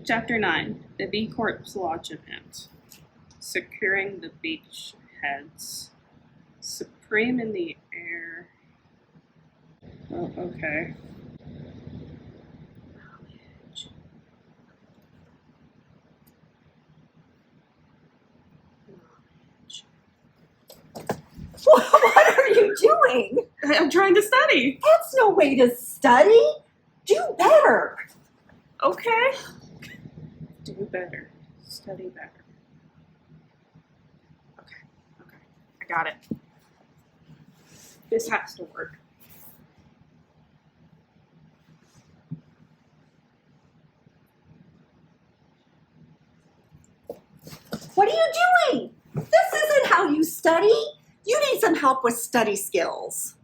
Chapter 9, The V Corp's Launch Event. Securing the beach heads. Supreme in the air. Oh, okay. What are you doing? I'm trying to study. That's no way to study. Do better. Okay. Do better. Study better. Okay. I got it. This has to work. What are you doing? This isn't how you study. You need some help with study skills.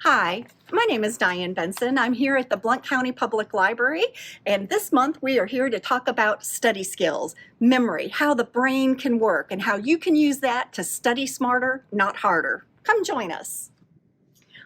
Hi, my name is Diane Benson. I'm here at the Blount County Public Library, and this month we are here to talk about study skills, memory, how the brain can work, and how you can use that to study smarter, not harder. Come join us.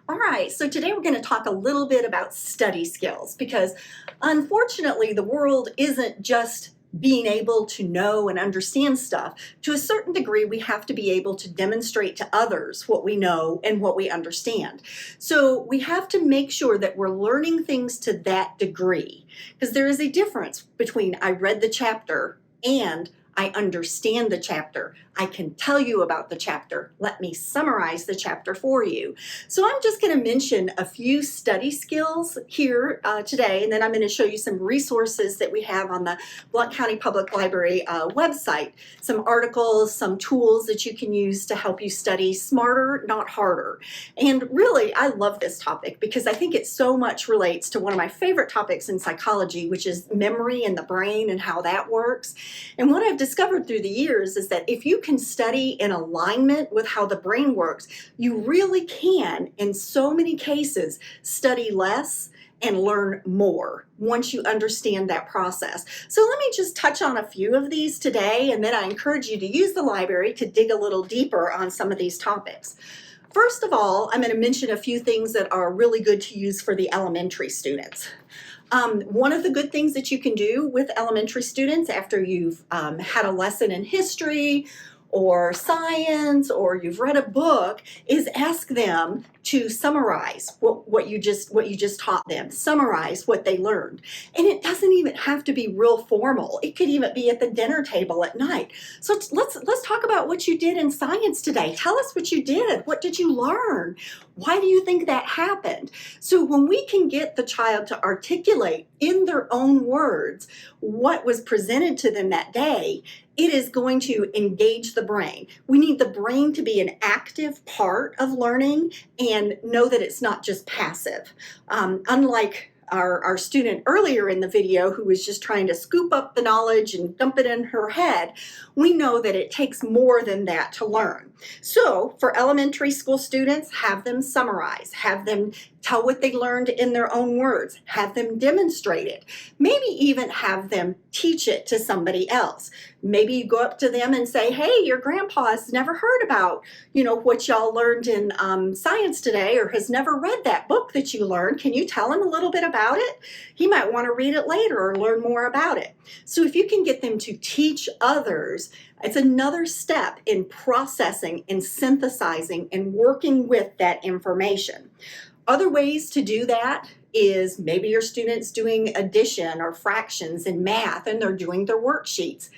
All right, so today we're going to talk a little bit about study skills because unfortunately the world isn't just being able to know and understand stuff. To a certain degree, we have to be able to demonstrate to others what we know and what we understand. So we have to make sure that we're learning things to that degree, because there is a difference between I read the chapter and I understand the chapter. I can tell you about the chapter. Let me summarize the chapter for you. So I'm just going to mention a few study skills here today, and then I'm going to show you some resources that we have on the Blount County Public Library website, some articles, some tools that you can use to help you study smarter, not harder. And really, I love this topic because I think it so much relates to one of my favorite topics in psychology, which is memory and the brain and how that works. And what I've discovered through the years is that if you can study in alignment with how the brain works, you really can, in so many cases, study less and learn more once you understand that process. So let me just touch on a few of these today, and then I encourage you to use the library to dig a little deeper on some of these topics. First of all, I'm going to mention a few things that are really good to use for the elementary students. One of the good things that you can do with elementary students after you've had a lesson in history or science or you've read a book is ask them to summarize what you just taught them, summarize what they learned. And it doesn't even have to be real formal. It could even be at the dinner table at night. So let's talk about what you did in science today. Tell us what you did. What did you learn? Why do you think that happened? So when we can get the child to articulate in their own words what was presented to them that day, it is going to engage the brain. We need the brain to be an active part of learning and know that it's not just passive. Unlike our student earlier in the video who was just trying to scoop up the knowledge and dump it in her head, we know that it takes more than that to learn. So for elementary school students, have them summarize, have them tell what they learned in their own words, have them demonstrate it, maybe even have them teach it to somebody else. Maybe you go up to them and say, hey, your grandpa has never heard about, what y'all learned in science today, or has never read that book that you learned. Can you tell him a little bit about it? He might want to read it later or learn more about it. So if you can get them to teach others, it's another step in processing and synthesizing and working with that information. Other ways to do that is maybe your student's doing addition or fractions in math and they're doing their worksheets.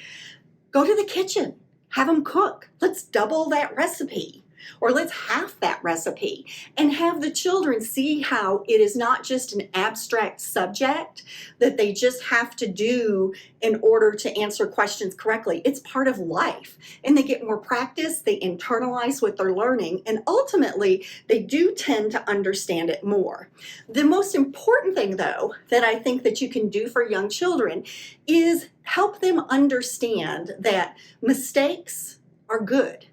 Go to the kitchen, have them cook. Let's double that recipe, or let's half that recipe, and have the children see how it is not just an abstract subject that they just have to do in order to answer questions correctly. It's part of life, and they get more practice, they internalize what they're learning, and ultimately they do tend to understand it more. The most important thing, though, that I think that you can do for young children is help them understand that mistakes are good.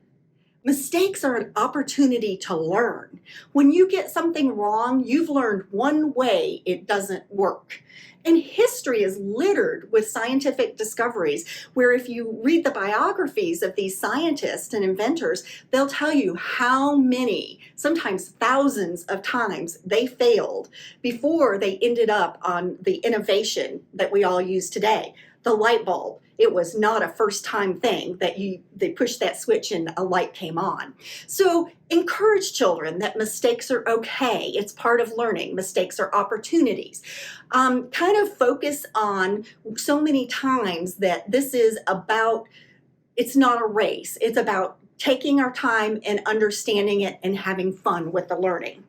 Mistakes are an opportunity to learn. When you get something wrong, you've learned one way it doesn't work. And history is littered with scientific discoveries where if you read the biographies of these scientists and inventors, they'll tell you how many, sometimes thousands of times they failed before they ended up on the innovation that we all use today, the light bulb. It was not a first-time thing that they pushed that switch and a light came on. So encourage children that mistakes are okay. It's part of learning. Mistakes are opportunities. Kind of focus on so many times that this is about, it's not a race. It's about taking our time and understanding it and having fun with the learning.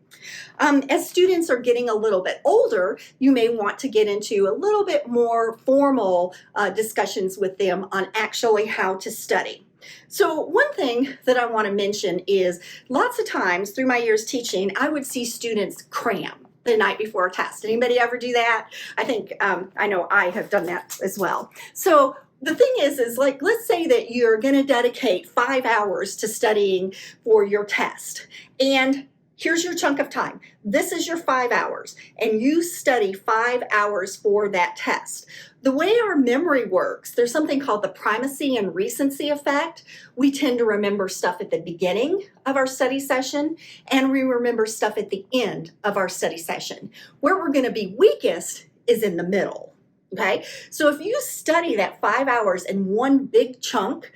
As students are getting a little bit older, you may want to get into a little bit more formal discussions with them on actually how to study. So one thing that I want to mention is lots of times through my years teaching, I would see students cram the night before a test. Anybody ever do that? I think, I know I have done that as well. So the thing is like, let's say that you're going to dedicate 5 hours to studying for your test. And here's your chunk of time. This is your 5 hours, and you study 5 hours for that test. The way our memory works, there's something called the primacy and recency effect. We tend to remember stuff at the beginning of our study session, and we remember stuff at the end of our study session. Where we're going to be weakest is in the middle. Okay, so if you study that 5 hours in one big chunk,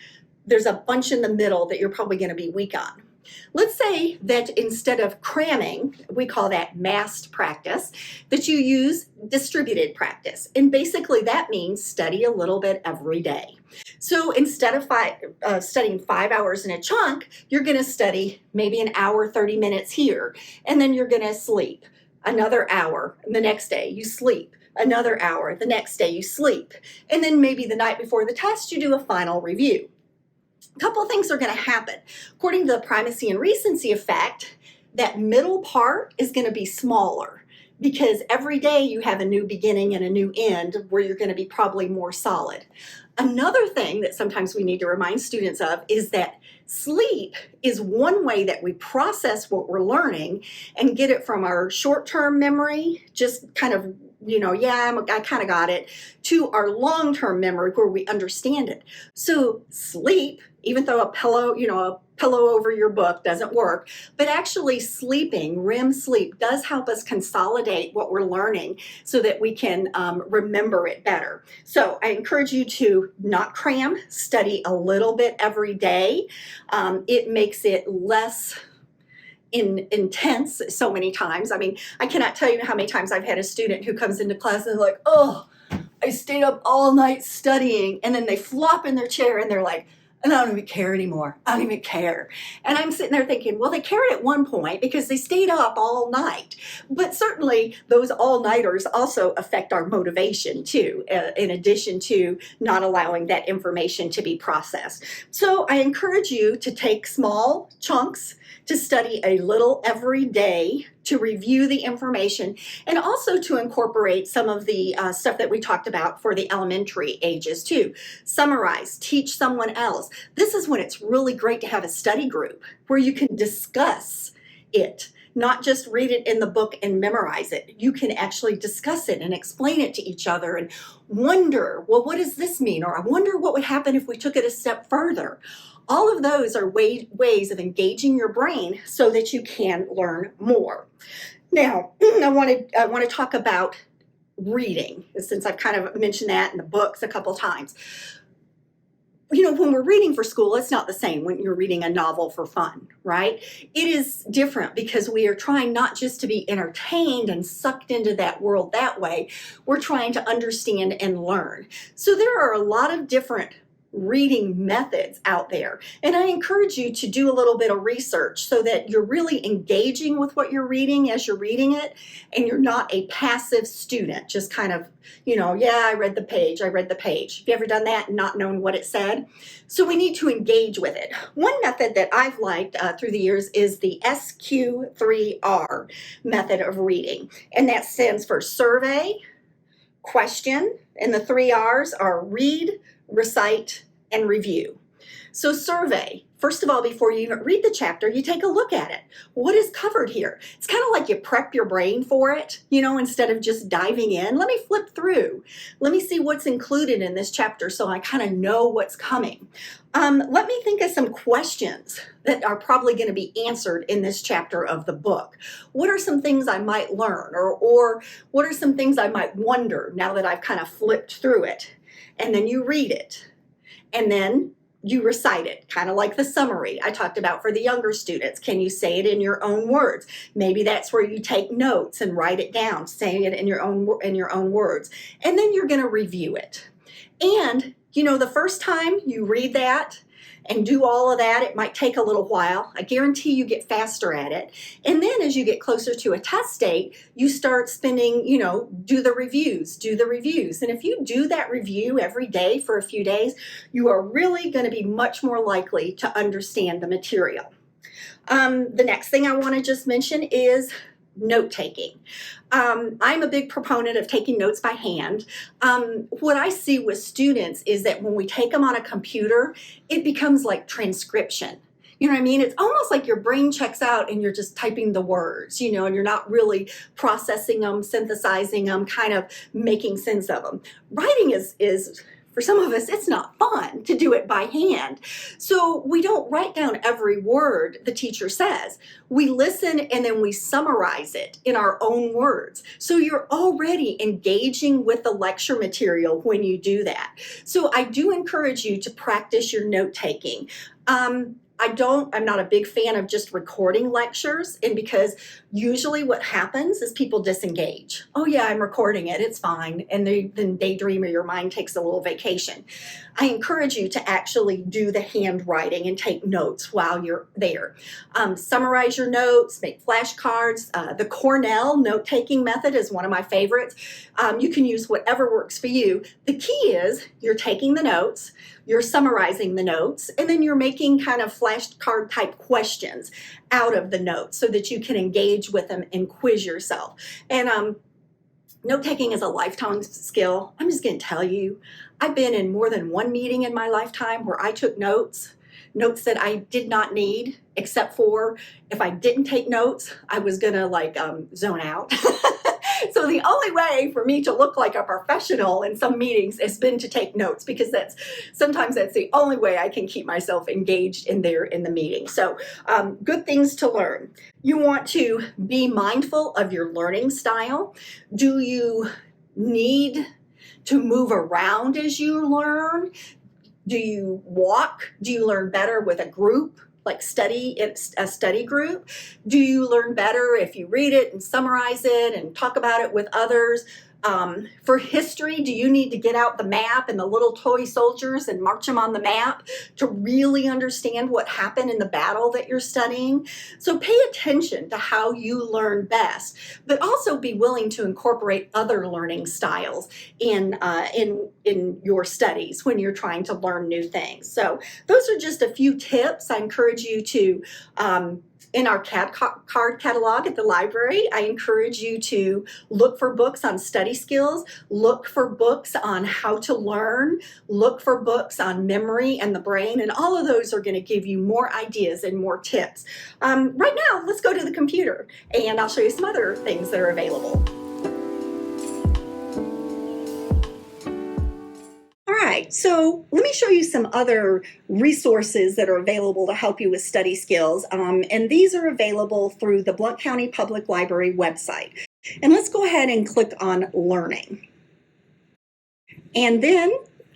there's a bunch in the middle that you're probably going to be weak on. Let's say that instead of cramming, we call that massed practice, that you use distributed practice. And basically that means study a little bit every day. So instead of studying 5 hours in a chunk, you're going to study maybe an hour, 30 minutes here, and then you're going to sleep another hour, and the next day you sleep. Another hour, the next day you sleep. And then maybe the night before the test, you do a final review. A couple of things are going to happen. According to the primacy and recency effect, that middle part is going to be smaller because every day you have a new beginning and a new end where you're going to be probably more solid. Another thing that sometimes we need to remind students of is that sleep is one way that we process what we're learning and get it from our short-term memory, just kind of I kind of got it, to our long-term memory where we understand it. So sleep, even though a pillow over your book doesn't work, but actually sleeping, REM sleep, does help us consolidate what we're learning so that we can remember it better. So I encourage you to not cram, study a little bit every day. It makes it less intense so many times. I mean, I cannot tell you how many times I've had a student who comes into class and they're like, oh, I stayed up all night studying, and then they flop in their chair and they're like, I don't even care anymore. I don't even care. And I'm sitting there thinking, well, they cared at one point because they stayed up all night. But certainly those all-nighters also affect our motivation too, in addition to not allowing that information to be processed. So I encourage you to take small chunks to study a little every day, to review the information, and also to incorporate some of the stuff that we talked about for the elementary ages too. Summarize, teach someone else. This is when it's really great to have a study group where you can discuss it, not just read it in the book and memorize it. You can actually discuss it and explain it to each other and wonder, well, what does this mean? Or I wonder what would happen if we took it a step further. All of those are ways of engaging your brain so that you can learn more. Now, I want to talk about reading, since I've kind of mentioned that in the books a couple times. When we're reading for school, it's not the same when you're reading a novel for fun, right? It is different because we are trying not just to be entertained and sucked into that world that way. We're trying to understand and learn. So there are a lot of different reading methods out there. And I encourage you to do a little bit of research so that you're really engaging with what you're reading as you're reading it, and you're not a passive student, just kind of, I read the page. Have you ever done that and not known what it said? So we need to engage with it. One method that I've liked through the years is the SQ3R method of reading. And that stands for survey, question, and the 3 R's are read, recite, and review. So survey, First of all, before you even read the chapter, you take a look at it. What is covered here? It's kind of like you prep your brain for it, instead of just diving in. Let me flip through. Let me see what's included in this chapter so I kind of know what's coming. Let me think of some questions that are probably going to be answered in this chapter of the book. What are some things I might learn, or what are some things I might wonder now that I've kind of flipped through it? And then you read it, and then you recite it, kind of like the summary I talked about for the younger students. Can you say it in your own words? Maybe that's where you take notes and write it down, saying it in your own words. And then you're going to review it. And the first time you read that and do all of that, it might take a little while. I guarantee you get faster at it. And then as you get closer to a test date, you start spending, do the reviews. And if you do that review every day for a few days, you are really going to be much more likely to understand the material. The next thing I want to just mention is note-taking. I'm a big proponent of taking notes by hand. What I see with students is that when we take them on a computer, it becomes like transcription. You know what I mean? It's almost like your brain checks out and you're just typing the words, and you're not really processing them, synthesizing them, kind of making sense of them. Writing is for some of us, it's not fun to do it by hand. So we don't write down every word the teacher says. We listen and then we summarize it in our own words. So you're already engaging with the lecture material when you do that. So I do encourage you to practice your note-taking. I'm not a big fan of just recording lectures, and because usually what happens is people disengage. Oh yeah, I'm recording it, it's fine. And then daydream, or your mind takes a little vacation. I encourage you to actually do the handwriting and take notes while you're there. Summarize your notes, make flashcards. The Cornell note-taking method is one of my favorites. You can use whatever works for you. The key is you're taking the notes, you're summarizing the notes, and then you're making kind of flashcard type questions out of the notes so that you can engage with them and quiz yourself. And note-taking is a lifetime skill. I'm just going to tell you, I've been in more than one meeting in my lifetime where I took notes that I did not need, except for if I didn't take notes, I was going to zone out. So the only way for me to look like a professional in some meetings has been to take notes, because sometimes that's the only way I can keep myself engaged in the meeting. So good things to learn. You want to be mindful of your learning style. Do you need to move around as you learn? Do you walk? Do you learn better with a group? Like it's a study group? Do you learn better if you read it and summarize it and talk about it with others? For history, do you need to get out the map and the little toy soldiers and march them on the map to really understand what happened in the battle that you're studying? So pay attention to how you learn best, but also be willing to incorporate other learning styles in your studies when you're trying to learn new things. So those are just a few tips. I encourage you to in our card catalog at the library, I encourage you to look for books on study skills, look for books on how to learn, look for books on memory and the brain, and all of those are going to give you more ideas and more tips. Right now, let's go to the computer, and I'll show you some other things that are available. All right, so let me show you some other resources that are available to help you with study skills, and these are available through the Blount County Public Library website. And let's go ahead and click on Learning. And then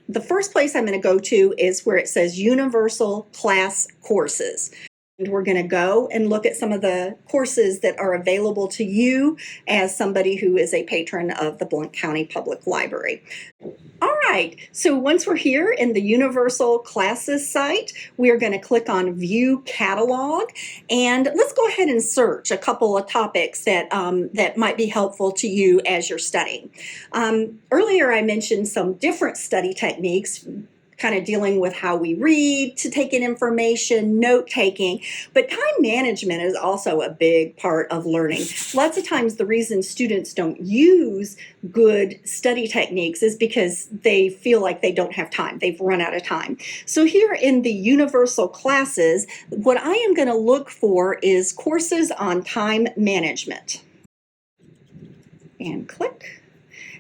the first place I'm going to go to is where it says Universal Class Courses. And we're going to go and look at some of the courses that are available to you as somebody who is a patron of the Blount County Public Library. All right, so once we're here in the Universal Classes site, we are going to click on View Catalog, and let's go ahead and search a couple of topics that might be helpful to you as you're studying. Earlier I mentioned some different study techniques, kind of dealing with how we read to take in information, note taking. But time management is also a big part of learning. Lots of times the reason students don't use good study techniques is because they feel like they don't have time. They've run out of time. So here in the universal classes, what I am going to look for is courses on time management. And click.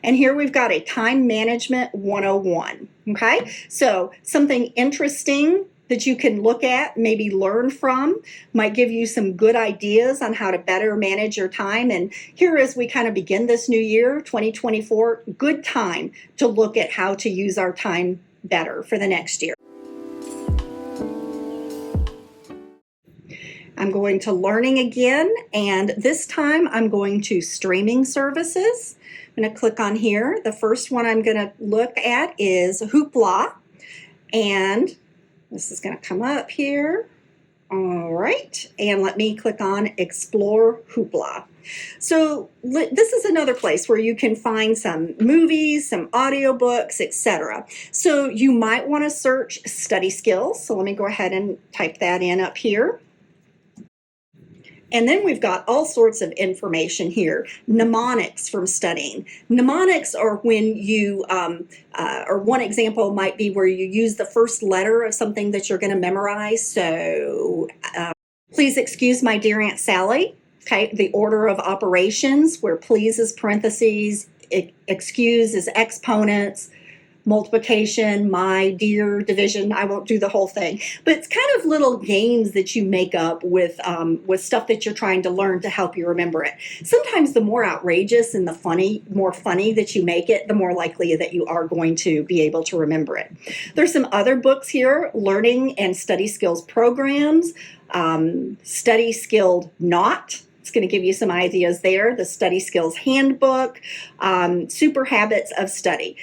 And here we've got a time management 101. Okay, so something interesting that you can look at, maybe learn from, might give you some good ideas on how to better manage your time. And here, as we kind of begin this new year, 2024, good time to look at how to use our time better for the next year. I'm going to learning again, and this time I'm going to streaming services. I'm going to click on here. The first one I'm going to look at is Hoopla, and this is going to come up here. All right, and let me click on Explore Hoopla. So this is another place where you can find some movies, some audiobooks, etc. So you might want to search study skills. So let me go ahead and type that in up here. And then we've got all sorts of information here. Mnemonics from studying. Mnemonics are when you, or one example might be where you use the first letter of something that you're going to memorize. So please excuse my dear Aunt Sally. Okay, the order of operations, where please is parentheses, excuse is exponents, multiplication, my dear, division. I won't do the whole thing, but it's kind of little games that you make up with stuff that you're trying to learn to help you remember it. Sometimes the more outrageous and the more funny that you make it, the more likely that you are going to be able to remember it. There's some other books here, learning and study skills programs, study skilled not. It's going to give you some ideas there. The study skills handbook, super habits of study.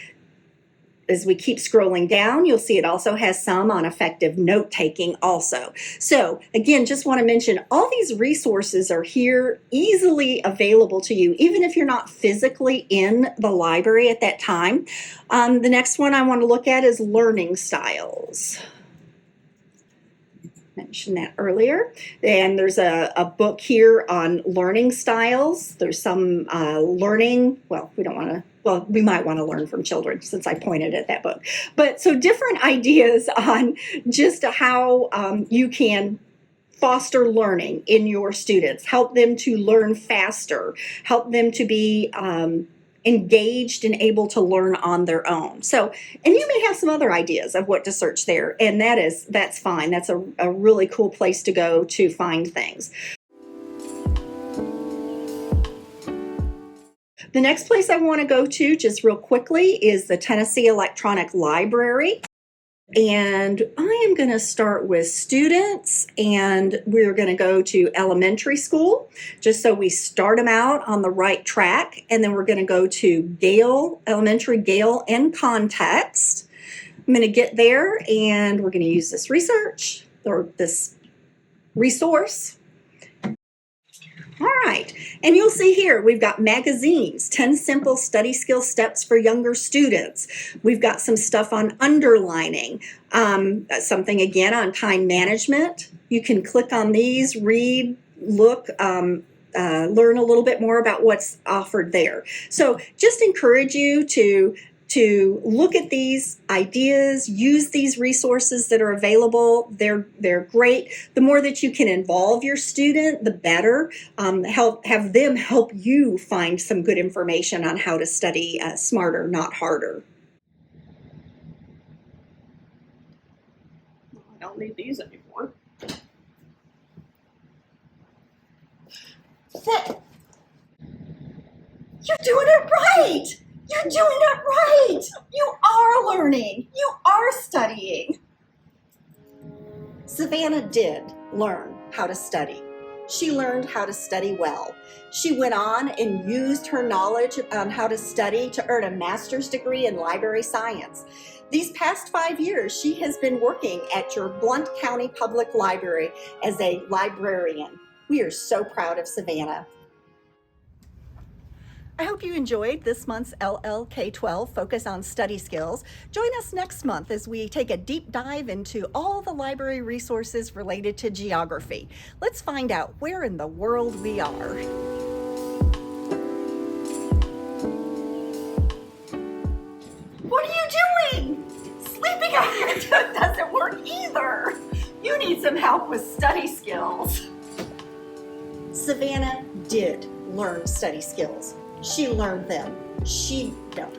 As we keep scrolling down, you'll see it also has some on effective note-taking also. So again, just want to mention all these resources are here easily available to you, even if you're not physically in the library at that time. The next one I want to look at is learning styles. Mentioned that earlier. And there's a book here on learning styles. There's some learning, well, we might want to learn from children since I pointed at that book. But so different ideas on just how you can foster learning in your students, help them to learn faster, help them to be engaged and able to learn on their own. So, and you may have some other ideas of what to search there, and that's fine. That's a really cool place to go to find things. The next place I want to go to just real quickly is the Tennessee Electronic Library. And I am going to start with students, and we're going to go to elementary school, just so we start them out on the right track. And then we're going to go to Gale, elementary Gale and context. I'm going to get there, and we're going to use this research, or this resource. All right, and you'll see here we've got magazines, 10 simple study skill steps for younger students. We've got some stuff on underlining, something again on time management. You can click on these, read, look, learn a little bit more about what's offered there. So just encourage you to look at these ideas, use these resources that are available. They're great. The more that you can involve your student, the better. Have them help you find some good information on how to study smarter, not harder. I don't need these anymore. You're doing it right! You're doing it right! You are learning. You are studying. Savannah did learn how to study. She learned how to study well. She went on and used her knowledge on how to study to earn a master's degree in library science. These past 5 years, she has been working at your Blount County Public Library as a librarian. We are so proud of Savannah. I hope you enjoyed this month's LLK12 Focus on Study Skills. Join us next month as we take a deep dive into all the library resources related to geography. Let's find out where in the world we are. What are you doing? Sleeping on your tooth doesn't work either. You need some help with study skills. Savannah did learn study skills. She learned them. No.